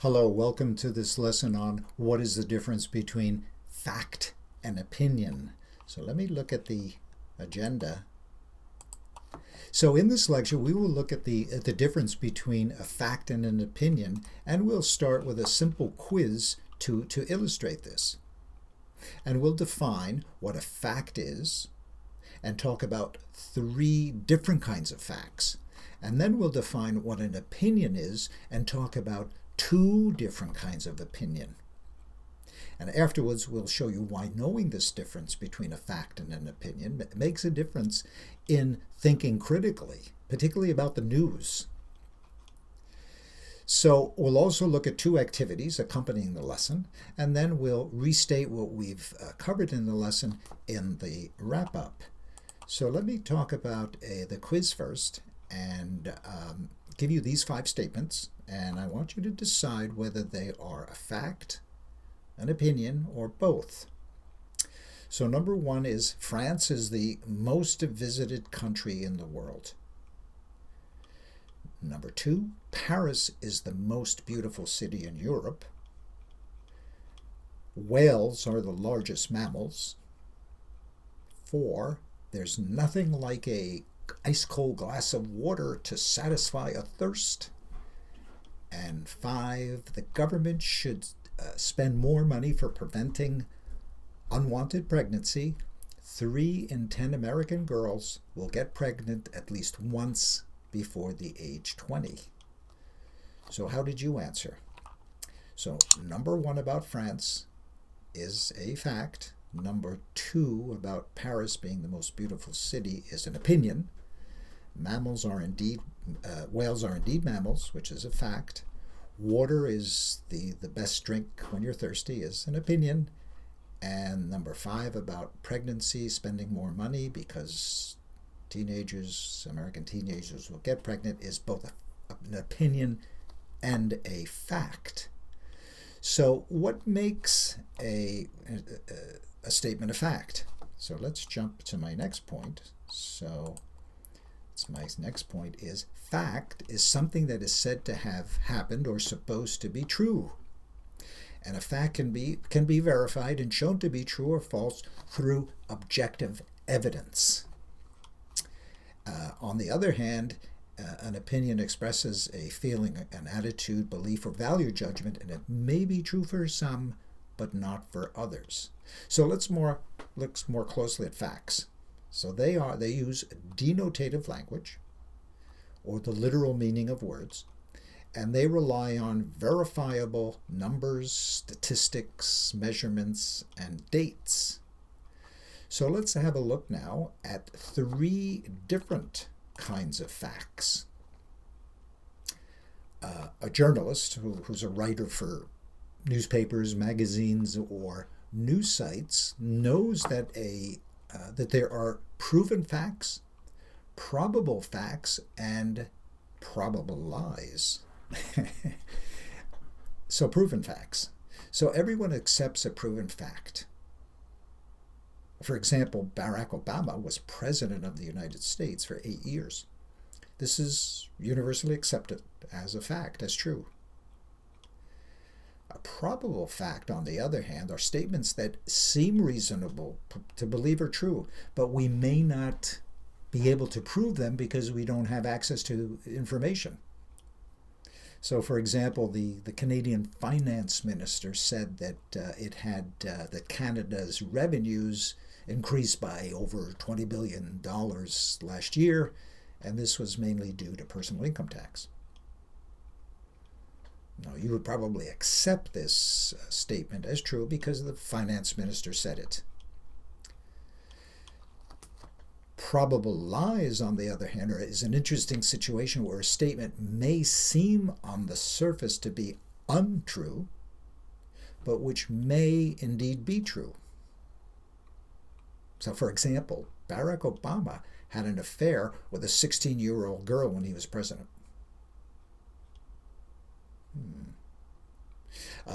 Hello, welcome to this lesson on what is the difference between fact and opinion. So let me look at the agenda. So in this lecture, we will look at the difference between a fact and an opinion, and we'll start with a simple quiz to illustrate this. And we'll define what a fact is and talk about three different kinds of facts. And then we'll define what an opinion is and talk about two different kinds of opinion. And afterwards, we'll show you why knowing this difference between a fact and an opinion makes a difference in thinking critically, particularly about the news. So we'll also look at two activities accompanying the lesson, and then we'll restate what we've covered in the lesson in the wrap-up. So let me talk about the quiz first and give you these 5 statements, and I want you to decide whether they are a fact, an opinion, or both. So number 1 is France is the most visited country in the world. Number 2, Paris is the most beautiful city in Europe. Whales are the largest mammals. 4, there's nothing like a ice-cold glass of water to satisfy a thirst. And 5, the government should spend more money for preventing unwanted pregnancy. 3 in 10 American girls will get pregnant at least once before the age 20. So how did you answer? So number 1 about France is a fact. Number 2 about Paris being the most beautiful city is an opinion. Whales are indeed mammals, which is a fact. Water is the best drink when you're thirsty is an opinion. And number 5 about pregnancy, spending more money because American teenagers will get pregnant, is both an opinion and a fact. So what makes a statement a fact? So let's jump to my next point. So my next point is fact is something that is said to have happened or supposed to be true. And a fact can be verified and shown to be true or false through objective evidence. On the other hand, an opinion expresses a feeling, an attitude, belief, or value judgment, and it may be true for some, but not for others. So let's look more closely at facts. So they use denotative language, or the literal meaning of words, and they rely on verifiable numbers, statistics, measurements, and dates. So let's have a look now at 3 different kinds of facts. A journalist who's a writer for newspapers, magazines, or news sites knows that that there are proven facts, probable facts, and probable lies. So proven facts. So everyone accepts a proven fact. For example, Barack Obama was president of the United States for 8 years. This is universally accepted as a fact, as true. A probable fact, on the other hand, are statements that seem reasonable to believe are true, but we may not be able to prove them because we don't have access to information. So, for example, the Canadian finance minister said that that Canada's revenues increased by over $20 billion last year, and this was mainly due to personal income tax. Now, you would probably accept this statement as true because the finance minister said it. Probable lies, on the other hand, is an interesting situation where a statement may seem on the surface to be untrue, but which may indeed be true. So, for example, Barack Obama had an affair with a 16-year-old girl when he was president.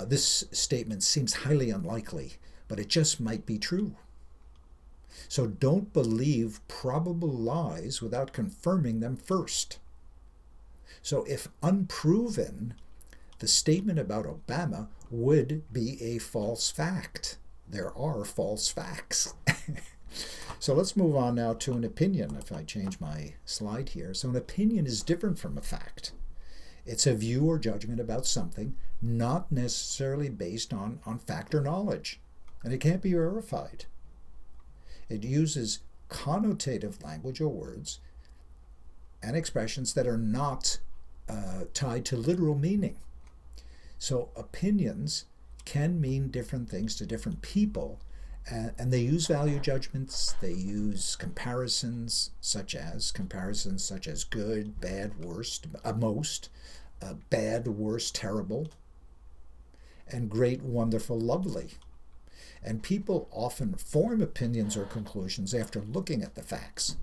This statement seems highly unlikely, but it just might be true. So don't believe probable lies without confirming them first. So if unproven, the statement about Obama would be a false fact. There are false facts. So let's move on now to an opinion, if I change my slide here. So an opinion is different from a fact. It's a view or judgment about something, not necessarily based on fact or knowledge, and it can't be verified. It uses connotative language or words and expressions that are not tied to literal meaning. So opinions can mean different things to different people, and they use value judgments. They use comparisons such as good, bad, worst, most, bad, worst, terrible, and great, wonderful, lovely. And people often form opinions or conclusions after looking at the facts.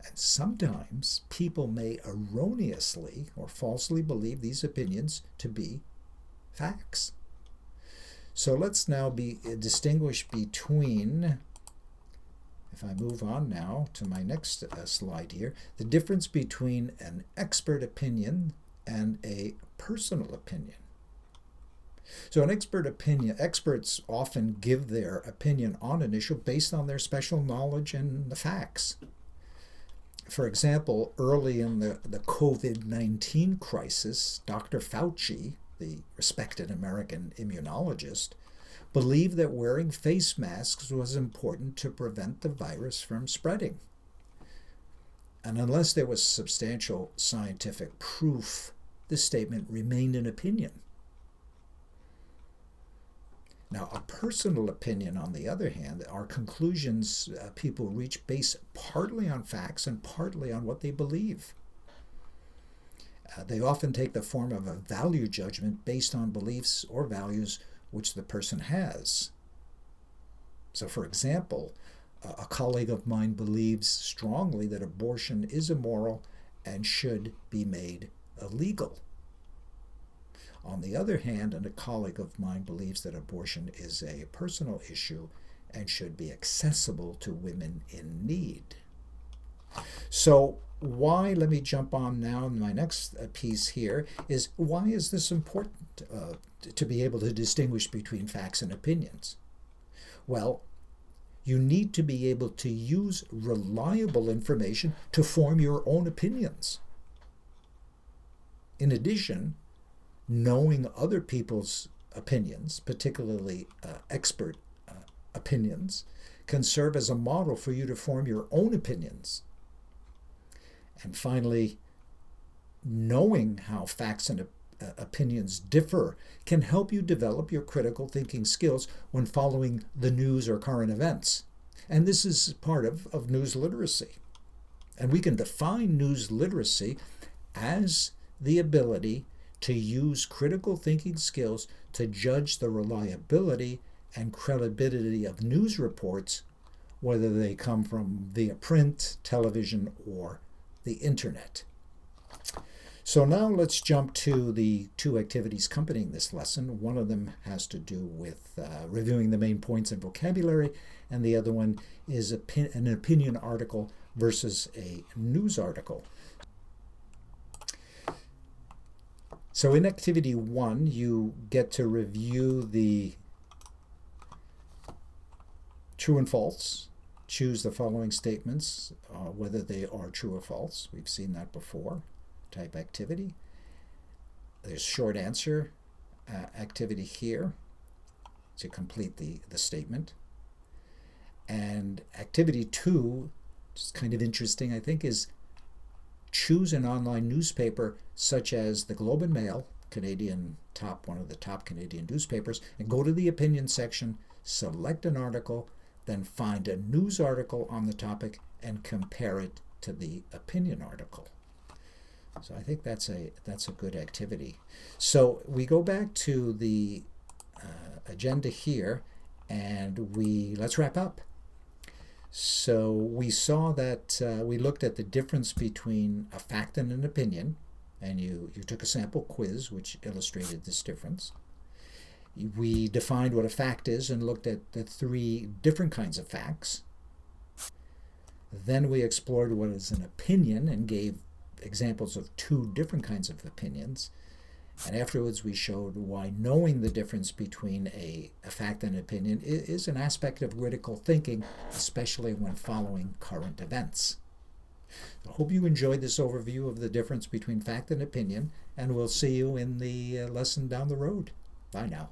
And sometimes people may erroneously or falsely believe these opinions to be facts. So let's now distinguish between, if I move on now to my next slide here, the difference between an expert opinion and a personal opinion. So an expert opinion, experts often give their opinion on an issue based on their special knowledge and the facts. For example, early in the COVID-19 crisis, Dr. Fauci, the respected American immunologist, believed that wearing face masks was important to prevent the virus from spreading. And unless there was substantial scientific proof, this statement remained an opinion. Now, a personal opinion, on the other hand, are conclusions people reach based partly on facts and partly on what they believe. They often take the form of a value judgment based on beliefs or values which the person has. So, for example, a colleague of mine believes strongly that abortion is immoral and should be made illegal. On the other hand, a colleague of mine believes that abortion is a personal issue and should be accessible to women in need. So why, let me jump on now, my next piece here is, why is this important to be able to distinguish between facts and opinions? Well, you need to be able to use reliable information to form your own opinions. In addition, knowing other people's opinions, particularly expert opinions, can serve as a model for you to form your own opinions. And finally, knowing how facts and opinions differ can help you develop your critical thinking skills when following the news or current events. And this is part of news literacy. And we can define news literacy as the ability to use critical thinking skills to judge the reliability and credibility of news reports, whether they come from via print, television, or the internet. So now let's jump to the two activities accompanying this lesson. One of them has to do with reviewing the main points and vocabulary, and the other one is an opinion article versus a news article. So in activity 1, you get to review the true and false. Choose the following statements, whether they are true or false. We've seen that before. Type activity. There's short answer activity here to complete the statement. And activity 2, which is kind of interesting, I think, is choose an online newspaper such as the Globe and Mail, one of the top Canadian newspapers, and go to the opinion section, select an article, then find a news article on the topic and compare it to the opinion article. So I think that's a good activity. So we go back to the agenda here, and let's wrap up. So we saw that we looked at the difference between a fact and an opinion, and you took a sample quiz which illustrated this difference. We defined what a fact is and looked at the 3 different kinds of facts. Then we explored what is an opinion and gave examples of 2 different kinds of opinions. And afterwards we showed why knowing the difference between a fact and an opinion is an aspect of critical thinking, especially when following current events. I hope you enjoyed this overview of the difference between fact and opinion, and we'll see you in the lesson down the road. Bye now.